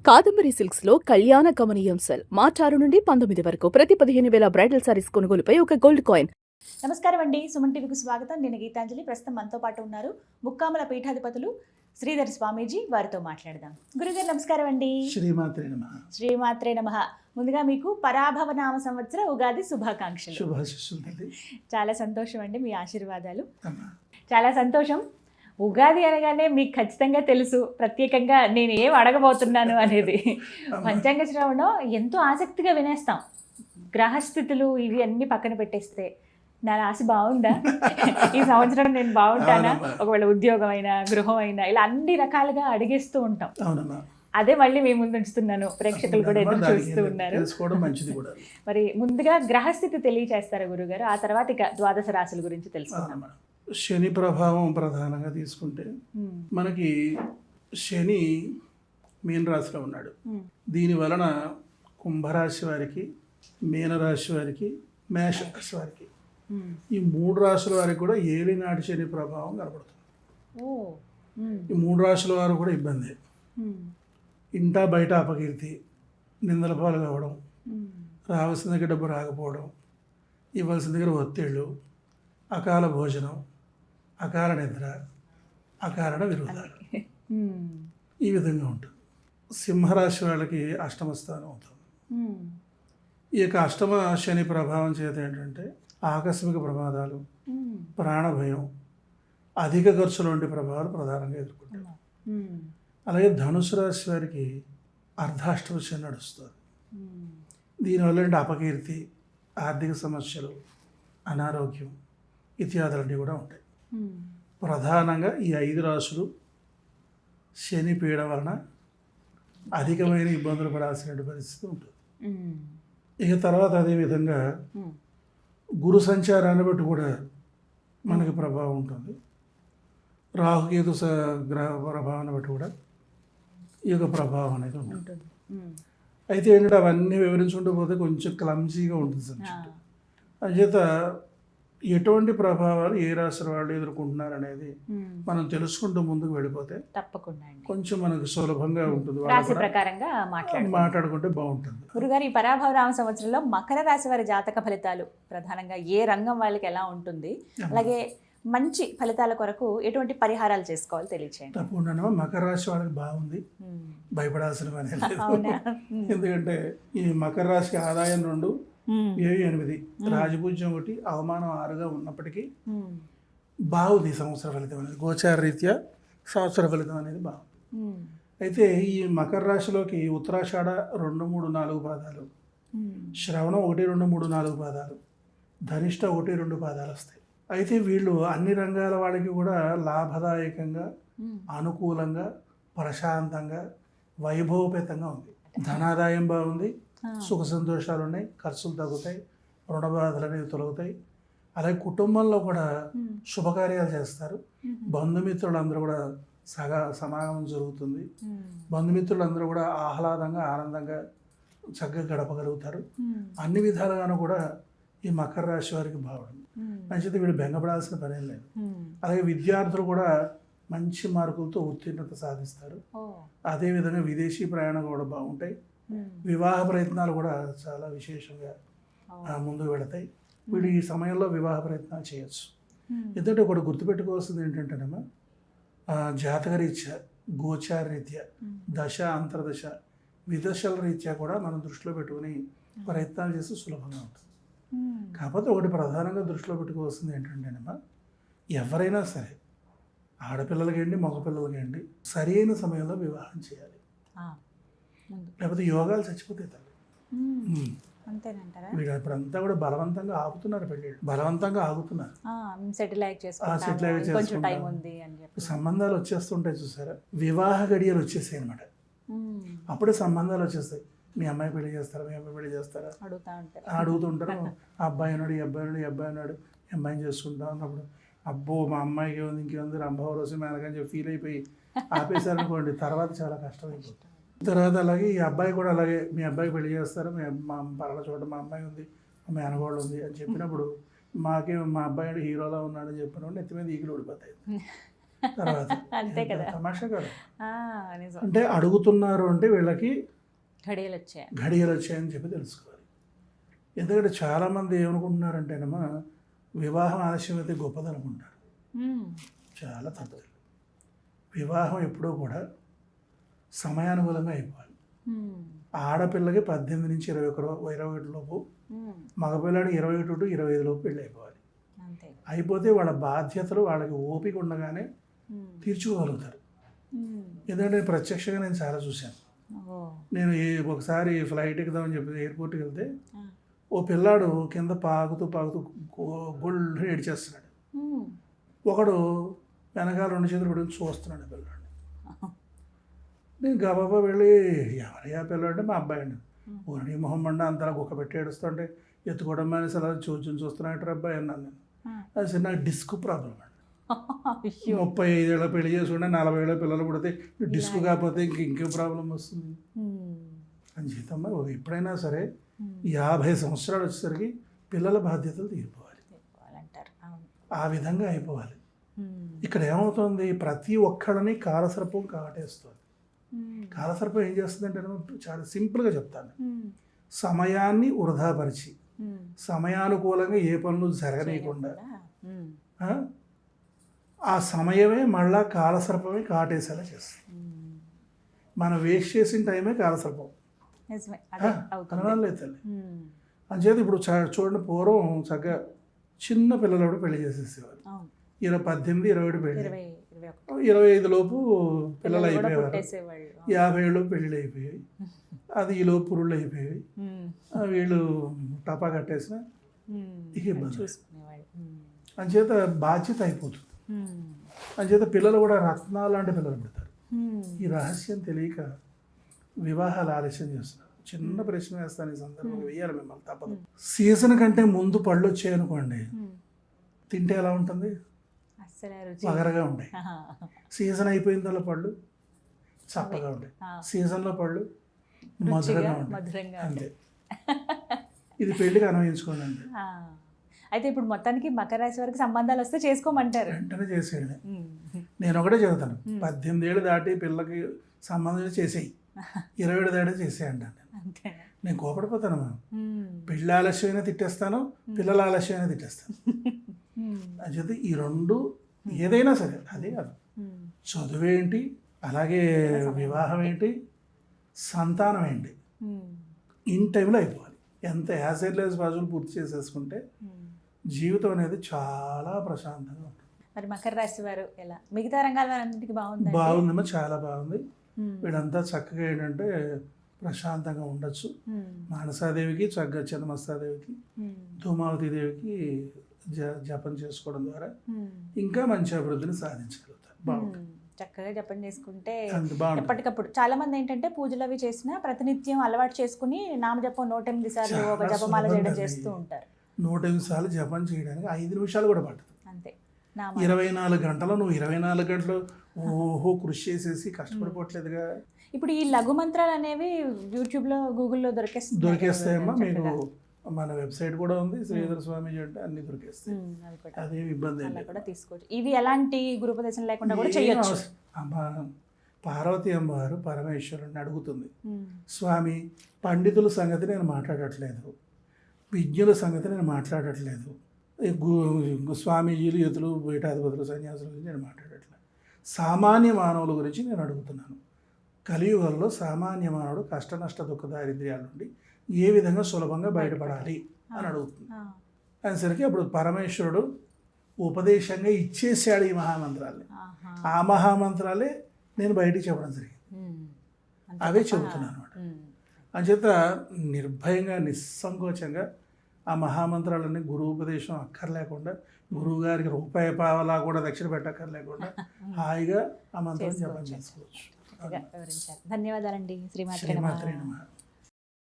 Kadambari silks లో కళ్యాణ గమనీయం cell మార్చి 6 నుండి 19 వరకు ప్రతి 15,000 బ్రైడల్ సారీస్ కొనుగోలుపై ఒక గోల్డ్ కాయిన్. నమస్కారం అండి, సుమన్ టీవీకి స్వాగతం. నేను గీతాంజలి. ప్రస్తుతం మనతో పాటు ఉన్నారు ముక్కామల పీఠాధిపతులు శ్రీధర్ స్వామీజీ. వారితో మాట్లాడదాం. గురుగారు నమస్కారం అండి. శ్రీమాత్రే నమః. శ్రీమాత్రే నమః. ముందుగా మీకు పరాభవ నామ సంవత్సర ఉగాది శుభాకాంక్షలు. శుభాశిస్సులు. చాలా సంతోషం అండి, మీ ఆశీర్వాదాలు. చాలా సంతోషం. ఉగాది అనగానే మీకు ఖచ్చితంగా తెలుసు ప్రత్యేకంగా నేను ఏం అడగబోతున్నాను అనేది. పంచాంగ శ్రవణం ఎంతో ఆసక్తిగా వినేస్తాం. గ్రహస్థితులు ఇవి అన్ని పక్కన పెట్టేస్తే నా రాశి బాగుందా, ఈ సంవత్సరం నేను బాగుంటానా, ఒకవేళ ఉద్యోగం అయినా గృహం అయినా ఇలా అన్ని రకాలుగా అడిగేస్తూ ఉంటాం. అదే మళ్ళీ మీ ముందు ఉంచుతున్నాను, ప్రేక్షకులు కూడా ఎదురు చూస్తూ ఉన్నారు. మరి ముందుగా గ్రహస్థితి తెలియచేస్తారా గురుగారు, ఆ తర్వాత ఇక ద్వాదశ రాశుల గురించి తెలుసుకుందాం. శని ప్రభావం ప్రధానంగా తీసుకుంటే మనకి శని మీన రాశిలో ఉన్నాడు. దీని వలన కుంభరాశి వారికి, మీనరాశి వారికి, మేషరాశి వారికి, ఈ 3 రాశుల వారికి కూడా ఏలినాటి శని ప్రభావం కనబడుతుంది. ఈ 3 రాశుల వారు కూడా ఇబ్బంది. ఇంటా బయట అపకీర్తి, నిందల పాలు కావడం, రావాల్సిన దగ్గర డబ్బు రాకపోవడం, ఇవ్వాల్సిన దగ్గర ఒత్తిళ్ళు, అకాల భోజనం, అకాల నిద్ర, అకారణ విరోధాలు, ఈ విధంగా ఉంటుంది. సింహరాశి వాళ్ళకి అష్టమ స్థానం అవుతుంది. ఈ యొక్క అష్టమ శని ప్రభావం చేత ఏంటంటే ఆకస్మిక ప్రమాదాలు, ప్రాణభయం, అధిక ఖర్చులు వంటి ప్రభావాలు ప్రధానంగా ఎదుర్కొంటారు. అలాగే ధనుసు రాశి వారికి అర్ధాష్టమ శని నడుస్తుంది. దీనివల్ల అంటే అపకీర్తి, ఆర్థిక సమస్యలు, అనారోగ్యం ఇత్యాదులన్నీ కూడా ఉంటాయి. ప్రధానంగా ఈ 5 రాశులు శని పీడ వలన అధికమైన ఇబ్బందులు పడాల్సిన పరిస్థితి ఉంటుంది. ఇక తర్వాత అదేవిధంగా గురు సంచారాన్ని బట్టి కూడా మనకి ప్రభావం ఉంటుంది. రాహుకేతు గ్రహ ప్రభావాన్ని బట్టి కూడా ఈ యొక్క ప్రభావం అనేది ఉంటుంది. అయితే ఏంటంటే అవన్నీ వివరించుకుంటూ పోతే కొంచెం క్లమ్జీగా ఉంటుంది సబ్జెక్ట్. అంచేత ఎటువంటి ప్రభావాలు ఏ రాశి వాళ్ళు ఎదుర్కొంటున్నారు అనేది మనం తెలుసుకుంటూ ముందుకు వెళ్ళిపోతే తప్పకుండా కొంచెం మనకు సులభంగా ఉంటుంది. రాశి ప్రకారంగా మాట్లాడుకుంటే బాగుంటుంది. గురుగారు, ఈ పరాభవ రామ సంవత్సరంలో మకర రాశి వారి జాతక ఫలితాలు ప్రధానంగా ఏ రంగం వాళ్ళకి ఎలా ఉంటుంది, అలాగే మంచి ఫలితాల కొరకు ఎటువంటి పరిహారాలు చేసుకోవాలి తెలియచేయండి. తప్పకుండా మకర రాశి వాళ్ళకి బాగుంది, భయపడాల్సిన పని లేదు. ఎందుకంటే ఈ మకర రాశికి ఆదాయం 2, 8, రాజపూజ్యం 1, అవమానం 6గా ఉన్నప్పటికీ బాగుంది సంవత్సర ఫలితం అనేది. గోచార రీత్యా సంవత్సర ఫలితం అనేది బాగుంది. అయితే ఈ మకర రాశిలోకి ఉత్తరాషాఢ 2, 3, 4 పాదాలు, శ్రవణం 1, 2, 3, 4 పాదాలు, ధనిష్ట 1, 2 పాదాలు వస్తాయి. అయితే వీళ్ళు అన్ని రంగాల వాళ్ళకి కూడా లాభదాయకంగా, అనుకూలంగా, ప్రశాంతంగా, వైభవపేతంగా ఉంది. ధనాదాయం బాగుంది, సుఖ సంతోషాలు ఉన్నాయి, ఖర్చులు తగ్గుతాయి, రుణ బాధలు అనేవి తొలగుతాయి. అలాగే కుటుంబంలో కూడా శుభకార్యాలు చేస్తారు. బంధుమిత్రులందరూ కూడా సమాగమం జరుగుతుంది. బంధుమిత్రులందరూ కూడా ఆహ్లాదంగా, ఆనందంగా చక్కగా గడపగలుగుతారు. అన్ని విధాలుగాను కూడా ఈ మకర రాశి వారికి బాగుంది. మంచిది, వీళ్ళు బెంగపడాల్సిన పనేం లేదు. అలాగే విద్యార్థులు కూడా మంచి మార్కులతో ఉత్తీర్ణత సాధిస్తారు. అదేవిధంగా విదేశీ ప్రయాణాలు కూడా బాగుంటాయి. వివాహ ప్రయత్నాలు కూడా చాలా విశేషంగా ముందుకు వెళతాయి. వీడు ఈ సమయంలో వివాహ ప్రయత్నాలు చేయొచ్చు. ఎందుకంటే ఒకటి గుర్తుపెట్టుకోవాల్సింది ఏంటంటేనమ్మా, జాతక రీత్యా, గోచార రీత్యా, దశ, అంతర్దశ, విదశల రీత్యా కూడా మనం దృష్టిలో పెట్టుకుని ప్రయత్నాలు చేస్తే సులభంగా ఉంటుంది. కాకపోతే ఒకటి ప్రధానంగా దృష్టిలో పెట్టుకోవాల్సింది ఏంటంటేనమ్మా, ఎవరైనా సరే ఆడపిల్లలకేంటి, మగపిల్లలకేంటి సరి అయిన సమయంలో వివాహం చేయాలి. లేకపోతే యోగాలు చచ్చిపోతాయి తల్లి. వీడు ఇప్పుడంతా కూడా బలవంతంగా ఆగుతున్నారు, పెళ్ళిళ్ళు బలవంతంగా ఆగుతున్నారు. సంబంధాలు వచ్చేస్తుంటాయి చూసారా, వివాహ గడియలు వచ్చేసాయి అనమాట. అప్పుడే సంబంధాలు వచ్చేస్తాయి. మీ అమ్మాయి పెళ్లి చేస్తారా, మీ అబ్బాయి పెళ్లి చేస్తారా అడుగుతుంటారు. ఆ అబ్బాయి ఉన్నాడు, ఈ అబ్బాయి ఉన్నాడు, ఈ అబ్బాయి ఉన్నాడు, ఈ అమ్మాయిని చేసుకుంటాం అన్నప్పుడు అబ్బో మా అమ్మాయికి ఉంది, ఇంకేముంది, రంభవ రోజు మేనకని చెప్పి ఫీల్ అయిపోయి ఆపేశారనుకోండి, తర్వాత చాలా కష్టం అయిపోతుంది. తర్వాత అలాగే ఈ అబ్బాయి కూడా అలాగే మీ అబ్బాయికి పెళ్లి చేస్తారు, మా పలానా చోట మా అమ్మాయి ఉంది, మా మేనగోళ్ళు ఉంది అని చెప్పినప్పుడు మా అబ్బాయి హీరోలా ఉన్నాడని చెప్పినప్పుడు నెత్తి మీద ఈగలు ఊడిపోతాయి. తర్వాత అంతే కదా. తమాషా కదా. నిజం. అంటే అడుగుతున్నారు అంటే వీళ్ళకి ఘడియలు వచ్చాయి. ఘడియలు వచ్చాయని చెప్పి తెలుసుకోవాలి. ఎందుకంటే చాలామంది ఏమనుకుంటున్నారంటేనమ్మా వివాహం ఆలస్యమైతే గొప్పది అనుకుంటారు. చాలా తప్పు. వివాహం ఎప్పుడూ కూడా సమయానుకూలంగా అయిపోవాలి. ఆడపిల్లకి 18 నుంచి 21 లోపు, మగపిల్లాడికి 21 to 25 లోపు పెళ్ళి అయిపోవాలి. అయిపోతే వాళ్ళ బాధ్యతలు వాళ్ళకి ఓపిక ఉండగానే తీర్చుకోగలుగుతారు. ఎందుకంటే ప్రత్యక్షంగా నేను చాలా చూశాను. నేను ఒకసారి ఫ్లైట్ ఎక్కుదామని చెప్పి ఎయిర్పోర్ట్కి వెళ్తే ఓ పిల్లాడు కింద పాకుతూ గొళ్ళు ఏడ్చేస్తున్నాడు. ఒకడు వెనకాల 2 చేతులు పెట్టుకుని చూస్తున్నాడు పిల్లాడు. నేను గబాబా వెళ్ళి ఎవరయ్యా పిల్లాడు అంటే మా అబ్బాయి అండి. ఓని మొహం మండ అంతలా గుక్క పెట్టి ఏడుస్తుంటే ఎత్తుకోవడం మానేసి అలా చూస్తున్నాడు అబ్బాయి అన్నాను నేను. అది నాకు డిస్క్ ప్రాబ్లం అండి. 35 ఏళ్ళ పెళ్లి చేసుకుంటే 40 ఏళ్ళ పిల్లలు పుడితే డిస్క్ కాకపోతే ఇంకేం ప్రాబ్లం వస్తుంది అని చేతమ్మా. ఎప్పుడైనా సరే 50 సంవత్సరాలు వచ్చేసరికి పిల్లల బాధ్యతలు తీరిపోవాలి, ఆ విధంగా అయిపోవాలి. ఇక్కడ ఏమవుతుంది, ప్రతి ఒక్కళ్ళని కాలసర్పం కాటేస్తుంది. కాలసర్పం ఏం చేస్తుందంటే చాలా సింపుల్గా చెప్తాను, సమయాన్ని వృధాపరిచి సమయానుకూలంగా ఏ పనులు జరగనీయకుండా ఆ సమయమే మళ్ళా కాలసర్పమే కాటేసేలా చేస్తుంది. మనం వేస్ట్ చేసిన టైమే కాలసర్పం కనలేదు తల్లి. అంచేత ఇప్పుడు చూడండి, పూర్వం చక్కగా చిన్న పిల్లలు పెళ్లి చేసేసేవారు. 18, 20 పెళ్ళి, 25 లోపు పిల్లలు అయిపోయేవారు, 50 ఏళ్ళు పెళ్ళిళ్ళు అయిపోయాయి. అది ఈ లోపు పురుళ్ళు అయిపోయాయి. వీళ్ళు టపా కట్టేసిన ఇక ఇబ్బంది. అంచేత బాధ్యత అయిపోతుంది. అంచేత పిల్లలు కూడా రత్నాలు లాంటి పిల్లలు పెడతారు. ఈ రహస్యం తెలియక వివాహాలు ఆలస్యం చేస్తున్నారు. చిన్న ప్రశ్న వేస్తాను ఈ సందర్భంగా, వేయాలి మిమ్మల్ని తప్పదు. సీజన్ కంటే ముందు పళ్ళు వచ్చాయనుకోండి, తింటే ఎలా ఉంటుంది, వగరగా ఉంటాయి. సీజన్ అయిపోయిన తర్వాత పళ్ళు చప్పగా ఉంటాయి, సీజన్లో పళ్ళు మధురంగా ఉంటాయి. అంతే. ఇది పెళ్లికి అన్వయించుకోండి అంతే. అయితే ఇప్పుడు మొత్తానికి మకర రాశి వారికి సంబంధాలు వస్తే చేసుకోమంటారు. వెంటనే చేసేయండి. నేను ఒకటే చెబుతాను, 18 ఏళ్ళు దాటి పిల్లకి సంబంధం చేసేయి, 20 ఏళ్ళు దాటి చేసేయండి అంటాను. నేను కోపడిపోతాను. పెళ్ళి ఆలస్యమైనా తిట్టేస్తాను, పిల్లల ఆలస్యమైనా తిట్టేస్తాను. అది ఈ రెండు ఏదైనా సరే అదే కాదు, చదువేంటి, అలాగే వివాహం ఏంటి, సంతానం ఏంటి, ఇన్ టైంలో అయిపోవాలి. ఎంత యాజ్ ఎర్లీ యాజ్ పాసిబుల్ పూర్తి చేసేసుకుంటే జీవితం అనేది చాలా ప్రశాంతంగా ఉంటుంది. మరి మకర రాశి వారు ఎలా, మిగతా రంగాల వారందరికీ బాగుంది? బాగుందమ్మా, చాలా బాగుంది. వీడంతా చక్కగా ఏంటంటే ప్రశాంతంగా ఉండొచ్చు. మానసాదేవికి చక్కగా, చంద్రమస్తాదేవికి, ధూమావతి దేవికి జపం చేసుకోవడం ద్వారా ఇంకా మంచి అభివృద్ధిని సాధించగలుగుతారు. బాగుంటుంది. చక్కగా జపం చేసుకుంటే ఎప్పటికప్పుడు చాలా మంది ఏంటంటే పూజలు అవి చేసినా ప్రతినిత్యం అలవాటు చేసుకుని నామజపం 108 సార్లు ఒక జపమాల చేయడం చేస్తూ ఉంటారు. 108 సార్లు జపం చేయడానికి 5 నిమిషాలు కూడా పట్టదు. అంతే. 24 గంటలు నువ్వు 24 గంటలు ఓహో కృషి చేసేసి కష్టపడిపోవట్లేదుగా. ఇప్పుడు ఈ లఘు మంత్రాలు అనేవి యూట్యూబ్లో, గూగుల్లో దొరికేస్తాయమ్మా. మీకు మన వెబ్సైట్ కూడా ఉంది, శ్రీధర స్వామీజీ అంటే అన్ని దొరికేస్తాయి, అదేమి ఇబ్బంది కూడా తీసుకోవచ్చు. ఇవి ఎలాంటి గురుపదేశం లేకుండా కూడా చేయొచ్చు. పార్వతీ అమ్మవారు పరమేశ్వరుని అడుగుతుంది, స్వామి పండితుల సంగతి నేను మాట్లాడట్లేదు, విజ్ఞుల సంగతి నేను మాట్లాడట్లేదు, స్వామీజీలు, యుతులు, పీఠాధిపతులు, సన్యాసుల గురించి నేను మాట్లాడట్లేదు, సామాన్య మానవుల గురించి నేను అడుగుతున్నాను. కలియుగంలో సామాన్య మానవుడు కష్ట నష్ట దుఃఖ దారిద్ర్యాల నుండి ఏ విధంగా సులభంగా బయటపడాలి అని అడుగుతుంది. అనేసరికి అప్పుడు పరమేశ్వరుడు ఉపదేశంగా ఇచ్చేసాడు ఈ మహామంత్రాల్ని. ఆ మహామంత్రాలే నేను బయటికి చెప్పడం జరిగింది, అవే చెబుతున్నాను అనమాట. అంచేత నిర్భయంగా, నిస్సంకోచంగా ఆ మహామంత్రాలన్నీ గురువు ఉపదేశం అక్కర్లేకుండా, గురువు గారికి రూపాయి పావలా కూడా దక్షిణ పెట్టక్కర్లేకుండా హాయిగా ఆ మంత్రం జపం చేసుకోవచ్చు. ధన్యవాదాలండి. శ్రీమాత్రే నమః.